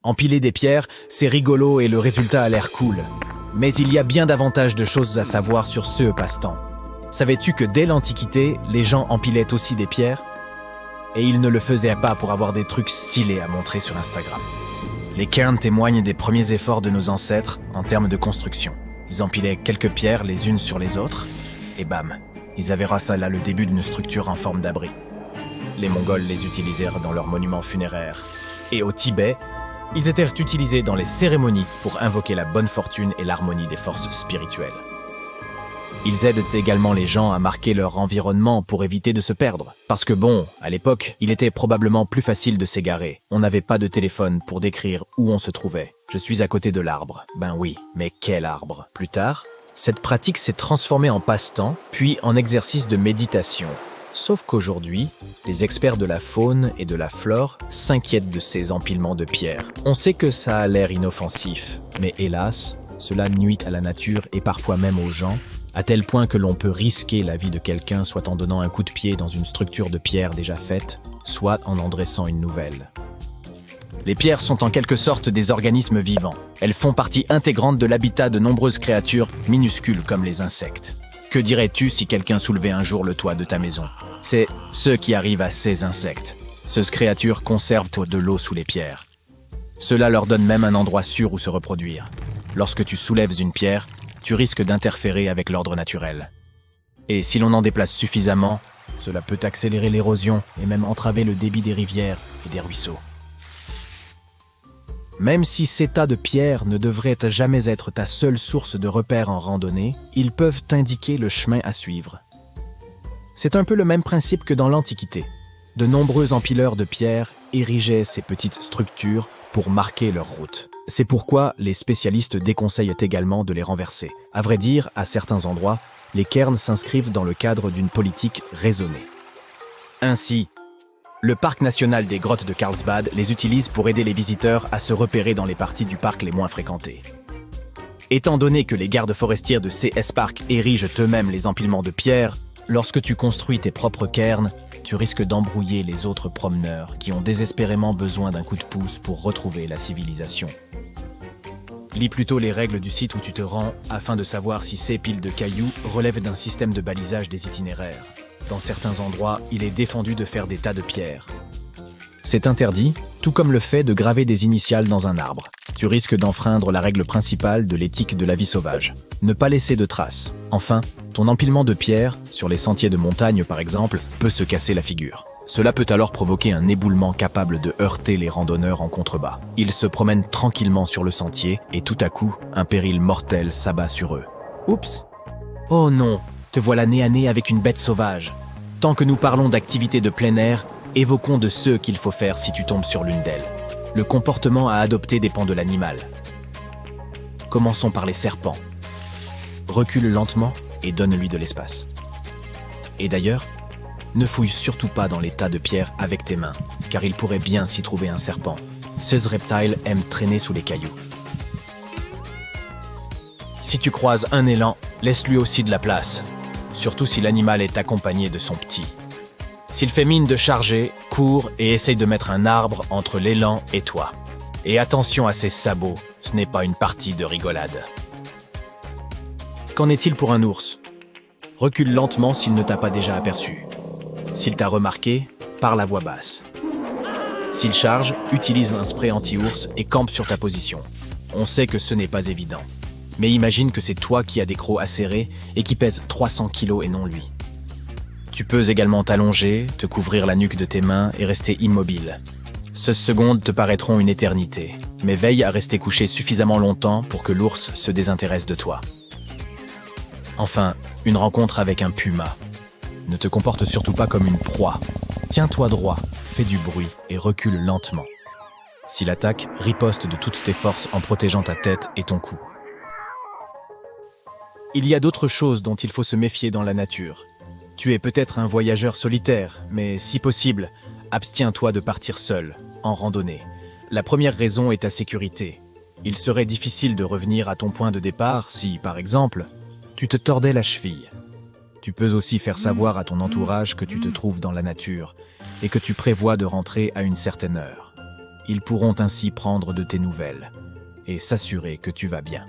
Empiler des pierres, c'est rigolo et le résultat a l'air cool. Mais il y a bien davantage de choses à savoir sur ce passe-temps. Savais-tu que dès l'Antiquité, les gens empilaient aussi des pierres? Et ils ne le faisaient pas pour avoir des trucs stylés à montrer sur Instagram. Les cairns témoignent des premiers efforts de nos ancêtres en termes de construction. Ils empilaient quelques pierres les unes sur les autres, et bam, ils avaient ça là le début d'une structure en forme d'abri. Les Mongols les utilisèrent dans leurs monuments funéraires. Et au Tibet, ils étaient utilisés dans les cérémonies pour invoquer la bonne fortune et l'harmonie des forces spirituelles. Ils aident également les gens à marquer leur environnement pour éviter de se perdre. Parce que bon, à l'époque, il était probablement plus facile de s'égarer. On n'avait pas de téléphone pour décrire où on se trouvait. Je suis à côté de l'arbre. Ben oui, mais quel arbre? Plus tard, cette pratique s'est transformée en passe-temps, puis en exercice de méditation. Sauf qu'aujourd'hui, les experts de la faune et de la flore s'inquiètent de ces empilements de pierres. On sait que ça a l'air inoffensif, mais hélas, cela nuit à la nature et parfois même aux gens, à tel point que l'on peut risquer la vie de quelqu'un soit en donnant un coup de pied dans une structure de pierre déjà faite, soit en dressant une nouvelle. Les pierres sont en quelque sorte des organismes vivants. Elles font partie intégrante de l'habitat de nombreuses créatures minuscules comme les insectes. Que dirais-tu si quelqu'un soulevait un jour le toit de ta maison? C'est ce qui arrive à ces insectes. Ces créatures conservent de l'eau sous les pierres. Cela leur donne même un endroit sûr où se reproduire. Lorsque tu soulèves une pierre, tu risques d'interférer avec l'ordre naturel. Et si l'on en déplace suffisamment, cela peut accélérer l'érosion et même entraver le débit des rivières et des ruisseaux. Même si ces tas de pierres ne devraient jamais être ta seule source de repères en randonnée, ils peuvent t'indiquer le chemin à suivre. C'est un peu le même principe que dans l'Antiquité. De nombreux empileurs de pierres érigeaient ces petites structures pour marquer leur route. C'est pourquoi les spécialistes déconseillent également de les renverser. À vrai dire, à certains endroits, les cairns s'inscrivent dans le cadre d'une politique raisonnée. Ainsi, le parc national des grottes de Carlsbad les utilise pour aider les visiteurs à se repérer dans les parties du parc les moins fréquentées. Étant donné que les gardes forestiers de CS Park érigent eux-mêmes les empilements de pierres, lorsque tu construis tes propres cairns, tu risques d'embrouiller les autres promeneurs qui ont désespérément besoin d'un coup de pouce pour retrouver la civilisation. Lis plutôt les règles du site où tu te rends afin de savoir si ces piles de cailloux relèvent d'un système de balisage des itinéraires. Dans certains endroits, il est défendu de faire des tas de pierres. C'est interdit, tout comme le fait de graver des initiales dans un arbre. Tu risques d'enfreindre la règle principale de l'éthique de la vie sauvage. Ne pas laisser de traces. Enfin, ton empilement de pierres, sur les sentiers de montagne par exemple, peut se casser la figure. Cela peut alors provoquer un éboulement capable de heurter les randonneurs en contrebas. Ils se promènent tranquillement sur le sentier et tout à coup, un péril mortel s'abat sur eux. Oups! Oh non! Te voilà nez à nez avec une bête sauvage. Tant que nous parlons d'activités de plein air, évoquons de ceux qu'il faut faire si tu tombes sur l'une d'elles. Le comportement à adopter dépend de l'animal. Commençons par les serpents. Recule lentement et donne-lui de l'espace. Et d'ailleurs, ne fouille surtout pas dans les tas de pierres avec tes mains, car il pourrait bien s'y trouver un serpent. Ce reptile aime traîner sous les cailloux. Si tu croises un élan, laisse-lui aussi de la place, surtout si l'animal est accompagné de son petit. S'il fait mine de charger, cours et essaye de mettre un arbre entre l'élan et toi. Et attention à ses sabots, ce n'est pas une partie de rigolade. Qu'en est-il pour un ours? Recule lentement s'il ne t'a pas déjà aperçu. S'il t'a remarqué, parle à voix basse. S'il charge, utilise un spray anti-ours et campe sur ta position. On sait que ce n'est pas évident. Mais imagine que c'est toi qui as des crocs acérés et qui pèsent 300 kilos et non lui. Tu peux également t'allonger, te couvrir la nuque de tes mains et rester immobile. Ces secondes te paraîtront une éternité, mais veille à rester couché suffisamment longtemps pour que l'ours se désintéresse de toi. Enfin, une rencontre avec un puma. Ne te comporte surtout pas comme une proie. Tiens-toi droit, fais du bruit et recule lentement. S'il attaque, riposte de toutes tes forces en protégeant ta tête et ton cou. Il y a d'autres choses dont il faut se méfier dans la nature. Tu es peut-être un voyageur solitaire, mais si possible, abstiens-toi de partir seul, en randonnée. La première raison est ta sécurité. Il serait difficile de revenir à ton point de départ si, par exemple, tu te tordais la cheville. Tu peux aussi faire savoir à ton entourage que tu te trouves dans la nature et que tu prévois de rentrer à une certaine heure. Ils pourront ainsi prendre de tes nouvelles et s'assurer que tu vas bien.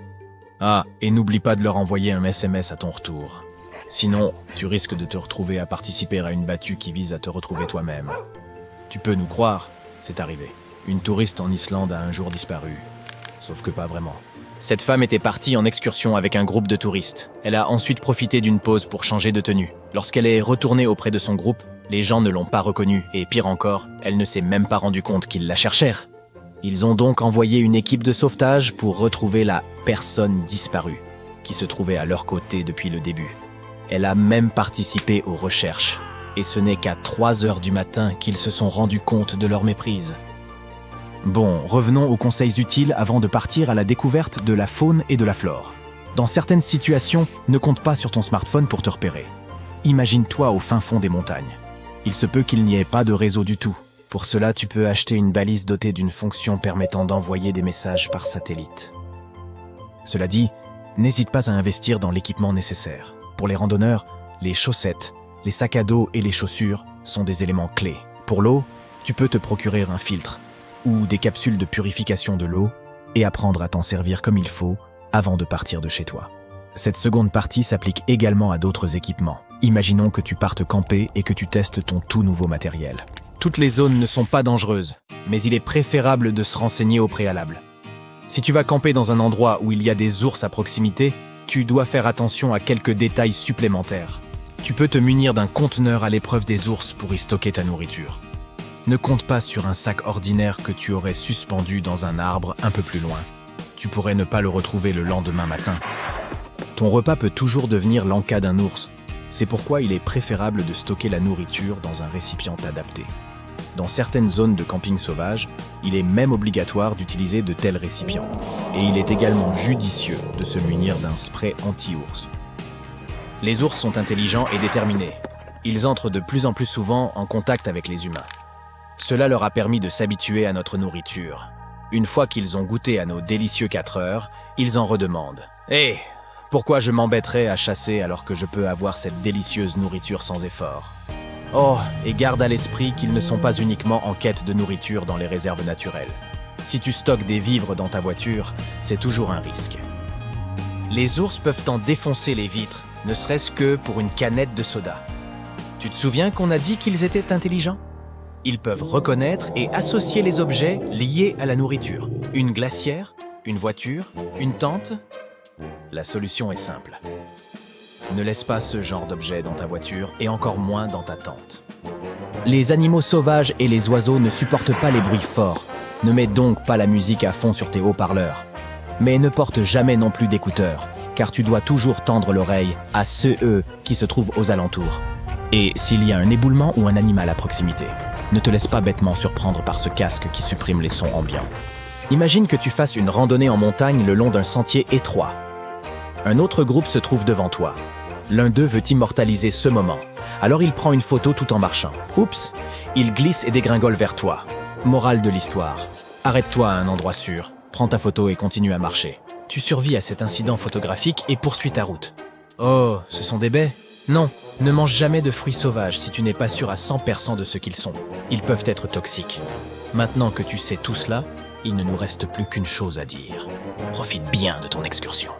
Ah, et n'oublie pas de leur envoyer un SMS à ton retour. Sinon, tu risques de te retrouver à participer à une battue qui vise à te retrouver toi-même. Tu peux nous croire, c'est arrivé. Une touriste en Islande a un jour disparu. Sauf que pas vraiment. Cette femme était partie en excursion avec un groupe de touristes. Elle a ensuite profité d'une pause pour changer de tenue. Lorsqu'elle est retournée auprès de son groupe, les gens ne l'ont pas reconnue et pire encore, elle ne s'est même pas rendue compte qu'ils la cherchèrent. Ils ont donc envoyé une équipe de sauvetage pour retrouver la personne disparue, qui se trouvait à leur côté depuis le début. Elle a même participé aux recherches, et ce n'est qu'à 3 heures du matin qu'ils se sont rendus compte de leur méprise. Bon, revenons aux conseils utiles avant de partir à la découverte de la faune et de la flore. Dans certaines situations, ne compte pas sur ton smartphone pour te repérer. Imagine-toi au fin fond des montagnes. Il se peut qu'il n'y ait pas de réseau du tout. Pour cela, tu peux acheter une balise dotée d'une fonction permettant d'envoyer des messages par satellite. Cela dit, n'hésite pas à investir dans l'équipement nécessaire. Pour les randonneurs, les chaussettes, les sacs à dos et les chaussures sont des éléments clés. Pour l'eau, tu peux te procurer un filtre ou des capsules de purification de l'eau et apprendre à t'en servir comme il faut avant de partir de chez toi. Cette seconde partie s'applique également à d'autres équipements. Imaginons que tu partes camper et que tu testes ton tout nouveau matériel. Toutes les zones ne sont pas dangereuses, mais il est préférable de se renseigner au préalable. Si tu vas camper dans un endroit où il y a des ours à proximité, tu dois faire attention à quelques détails supplémentaires. Tu peux te munir d'un conteneur à l'épreuve des ours pour y stocker ta nourriture. Ne compte pas sur un sac ordinaire que tu aurais suspendu dans un arbre un peu plus loin. Tu pourrais ne pas le retrouver le lendemain matin. Ton repas peut toujours devenir l'en-cas d'un ours. C'est pourquoi il est préférable de stocker la nourriture dans un récipient adapté. Dans certaines zones de camping sauvage, il est même obligatoire d'utiliser de tels récipients. Et il est également judicieux de se munir d'un spray anti-ours. Les ours sont intelligents et déterminés. Ils entrent de plus en plus souvent en contact avec les humains. Cela leur a permis de s'habituer à notre nourriture. Une fois qu'ils ont goûté à nos délicieux 4 heures, ils en redemandent. Hé, pourquoi je m'embêterais à chasser alors que je peux avoir cette délicieuse nourriture sans effort ? Oh, et garde à l'esprit qu'ils ne sont pas uniquement en quête de nourriture dans les réserves naturelles. Si tu stockes des vivres dans ta voiture, c'est toujours un risque. Les ours peuvent en défoncer les vitres, ne serait-ce que pour une canette de soda. Tu te souviens qu'on a dit qu'ils étaient intelligents ? Ils peuvent reconnaître et associer les objets liés à la nourriture. Une glacière, une voiture, une tente. La solution est simple. Ne laisse pas ce genre d'objet dans ta voiture et encore moins dans ta tente. Les animaux sauvages et les oiseaux ne supportent pas les bruits forts. Ne mets donc pas la musique à fond sur tes haut-parleurs. Mais ne porte jamais non plus d'écouteurs, car tu dois toujours tendre l'oreille à ceux qui se trouvent aux alentours. Et s'il y a un éboulement ou un animal à proximité, ne te laisse pas bêtement surprendre par ce casque qui supprime les sons ambiants. Imagine que tu fasses une randonnée en montagne le long d'un sentier étroit. Un autre groupe se trouve devant toi. L'un d'eux veut immortaliser ce moment. Alors il prend une photo tout en marchant. Oups, il glisse et dégringole vers toi. Morale de l'histoire. Arrête-toi à un endroit sûr, prends ta photo et continue à marcher. Tu survis à cet incident photographique et poursuis ta route. Oh, ce sont des baies ? Non, ne mange jamais de fruits sauvages si tu n'es pas sûr à 100% de ce qu'ils sont. Ils peuvent être toxiques. Maintenant que tu sais tout cela, il ne nous reste plus qu'une chose à dire. Profite bien de ton excursion.